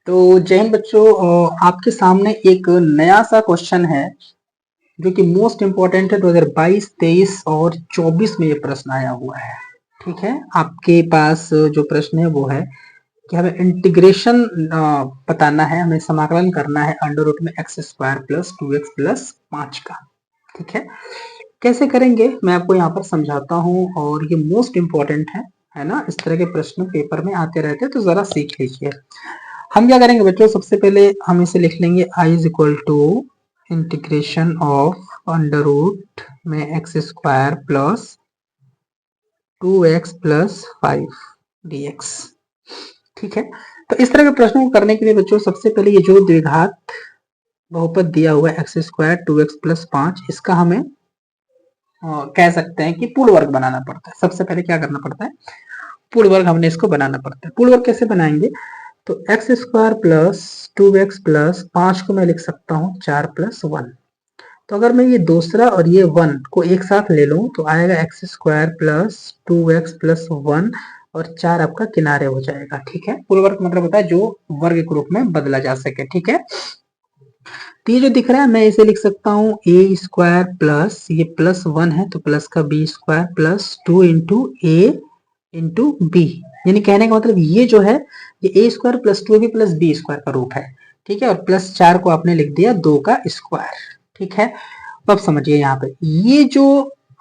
तो जय हिंद बच्चों, आपके सामने एक नया सा क्वेश्चन है जो कि मोस्ट इम्पोर्टेंट है। 2022, 23 और 24 में ये प्रश्न आया हुआ है। ठीक है, आपके पास जो प्रश्न है वो है कि हमें इंटीग्रेशन बताना है, हमें समाकलन करना है अंडर रूट में X square plus 2x plus 5 का। ठीक है, कैसे करेंगे मैं आपको यहाँ पर समझाता हूँ और ये मोस्ट इम्पोर्टेंट है ना। इस तरह के प्रश्न पेपर में आते रहते हैं तो जरा सीख लीजिए। हम क्या करेंगे बच्चों, सबसे पहले हम इसे लिख लेंगे i is equal to integration of under root में X square plus 2x plus 5 dx। ठीक है, तो इस तरह के प्रश्नों को करने के लिए बच्चों सबसे पहले ये जो द्विघात बहुपद दिया हुआ है एक्स स्क्वायर 2x प्लस 5, इसका हमें कह सकते हैं कि पूर्ण वर्ग बनाना पड़ता है। सबसे पहले क्या करना पड़ता है, पूर्ण वर्ग हमने इसको बनाना पड़ता है। पूर्ण वर्ग कैसे बनाएंगे, तो x square plus 2x plus 5 को मैं लिख सकता हूँ 4 प्लस 1। तो अगर मैं ये दूसरा और ये 1 को एक साथ ले लूं तो आएगा x square plus 2x plus 1 और 4 आपका किनारे हो जाएगा। ठीक है, पूर्ण वर्ग मतलब होता है जो वर्ग के रूप में बदला जा सके। ठीक है, तो ये जो दिख रहा है मैं इसे लिख सकता हूँ ए स्क्वायर प्लस ये प्लस 1 है तो प्लस का B square plus 2 into A into B. यानी कहने का मतलब ये जो है ये A square plus 2 plus B square का रूप है। ठीक है, और प्लस 4 को आपने लिख दिया 2 का स्क्वायर। ठीक है, अब समझिए यहाँ पे ये जो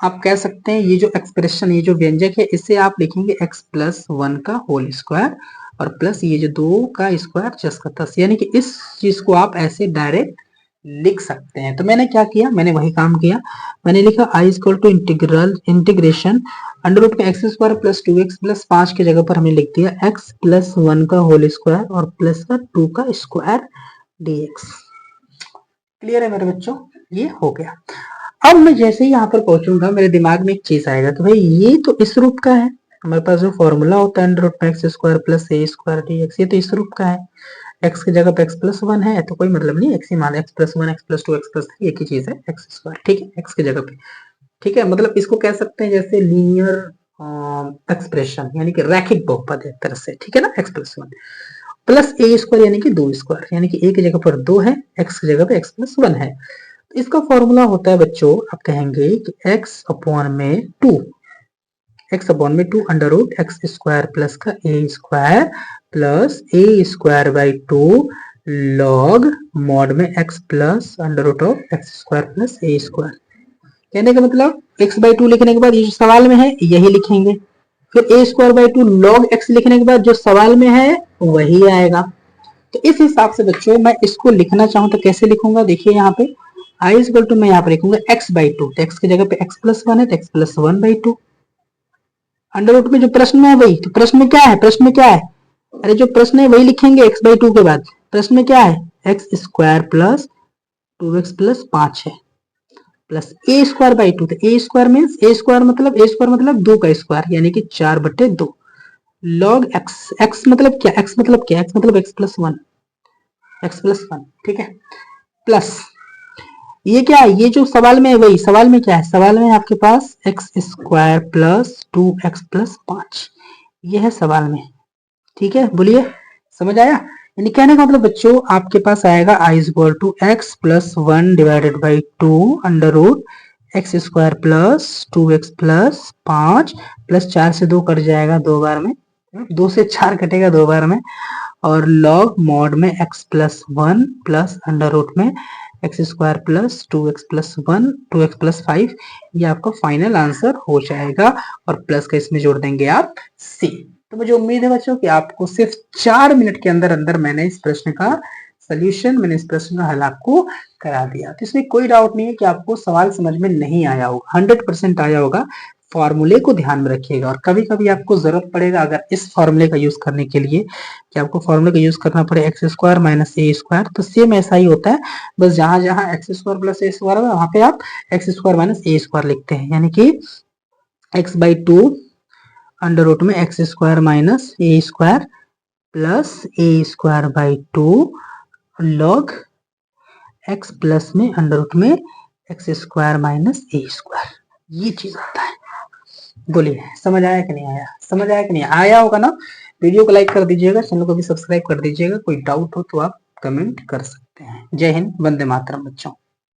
आप कह सकते हैं ये जो एक्सप्रेशन ये जो व्यंजक है इसे आप लिखेंगे x प्लस 1 का होल स्क्वायर और प्लस ये जो 2 का स्क्वायर जस का तस। यानी कि इस चीज को आप ऐसे डायरेक्ट लिख सकते हैं। तो मैंने क्या किया, मैंने वही काम किया, मैंने लिखा I equal to integration under root में X square plus 2x plus 5 की जगह पर हमने लिख दिया x प्लस 1 का होल स्क्वायर और प्लस का 2 का स्क्वायर dx। क्लियर है मेरे बच्चों, ये हो गया। अब मैं जैसे ही यहाँ पर पहुंचूंगा मेरे दिमाग में एक चीज आएगा कि भाई ये तो इस रूप का है। हमारे पास जो फॉर्मूला होता है अंडर रूट में X square plus A square dx, ये तो इस रूप का है। x की जगह पे x प्लस 1 है तो कोई मतलब नहीं, x ही मान x plus 1 x plus 2 x plus 3 एक ही चीज है एक्स स्क्वायर। ठीक है, x की जगह पे। ठीक है, मतलब इसको कह सकते हैं जैसे लीनियर एक्सप्रेशन यानी कि रैखिक बहुपद है एक तरह से। ठीक है ना, x plus 1 plus A square यानी कि 2 स्क्वायर यानी कि a की जगह पर 2 है, x की जगह पे x प्लस 1 है। तो इसका फॉर्मूला होता है बच्चों, आप कहेंगे कि x अपॉन में 2 under root X square plus का A square plus A square by 2 log mod में x plus under root of X square plus A square. कहने का मतलब x बाई 2 लिखने के बाद ये जो सवाल में है यही लिखेंगे, फिर ए स्क्वायर बाई 2 लॉग x लिखने के बाद जो सवाल में है वही आएगा। तो इस हिसाब से बच्चों मैं इसको लिखना चाहूं तो कैसे लिखूंगा, देखिए यहाँ पे आई इक्वल टू मैं यहाँ पर लिखूंगा x बाई 2, तो x की जगह पे x प्लस 1 है तो x plus 1 by 2 under root में जो प्रश्न में है वही। तो प्रश्न में क्या है, प्रश्न में क्या है, अरे जो प्रश्न है वही लिखेंगे x बाई 2 के बाद। प्रश्न में क्या है, x square plus 2x plus 5 है प्लस ए स्क्वायर बाई 2। तो ए स्क्वायर मीन्स ए स्क्वायर मतलब 2 का स्क्वायर यानी कि 4/2 लॉग एक्स। एक्स मतलब क्या, एक्स मतलब क्या, एक्स मतलब एक्स प्लस 1, एक्स प्लस 1। ठीक है, प्लस ये क्या है, ये जो सवाल में है वही। सवाल में क्या है, सवाल में आपके पास X square plus 2x plus 5 ये है सवाल में। ठीक है, बोलिए समझ आया। यानी कहने का मतलब बच्चों आपके पास आएगा I equal to X plus 1 divided by 2 under root X square plus 2x plus 5 plus 4 से 2 कट जाएगा 2 बार में, 2 से 4 कटेगा 2 बार में, और लॉग मॉड में x plus 1 plus under root में X square plus 2x plus 1 2x plus 5, ये आपका फाइनल आंसर हो जाएगा। और प्लस का इसमें जोड़ देंगे आप c। तो मुझे उम्मीद है बच्चों कि आपको सिर्फ 4 मिनट के अंदर अंदर मैंने इस प्रश्न का सोल्यूशन, मैंने इस प्रश्न का हल आपको करा दिया। तो इसमें कोई डाउट नहीं है कि आपको सवाल समझ में नहीं आया होगा, 100% आया होगा। फॉर्मूले को ध्यान में रखिएगा और कभी कभी आपको जरूरत पड़ेगा अगर इस फॉर्मूले का यूज करने के लिए कि आपको फॉर्मूले का यूज करना पड़े एक्स स्क्वायर माइनस ए स्क्वायर, तो सेम ऐसा ही होता है। बस जहां जहां x square plus A square है वहां पे आप एक्स स्क्वायर माइनस ए स्क्वायर लिखते हैं, यानी कि एक्स बाई 2 अंडर रूट में X square minus A square plus A square by 2 log x plus में अंडर रूट में एक्स स्क्वायर माइनस ए स्क्वायर, ये चीज आता है। बोलिए समझ आया कि नहीं आया, समझ आया कि नहीं आया होगा ना। वीडियो को लाइक कर दीजिएगा, चैनल को भी सब्सक्राइब कर दीजिएगा। कोई डाउट हो तो आप कमेंट कर सकते हैं। जय हिंद, वंदे मातरम बच्चों।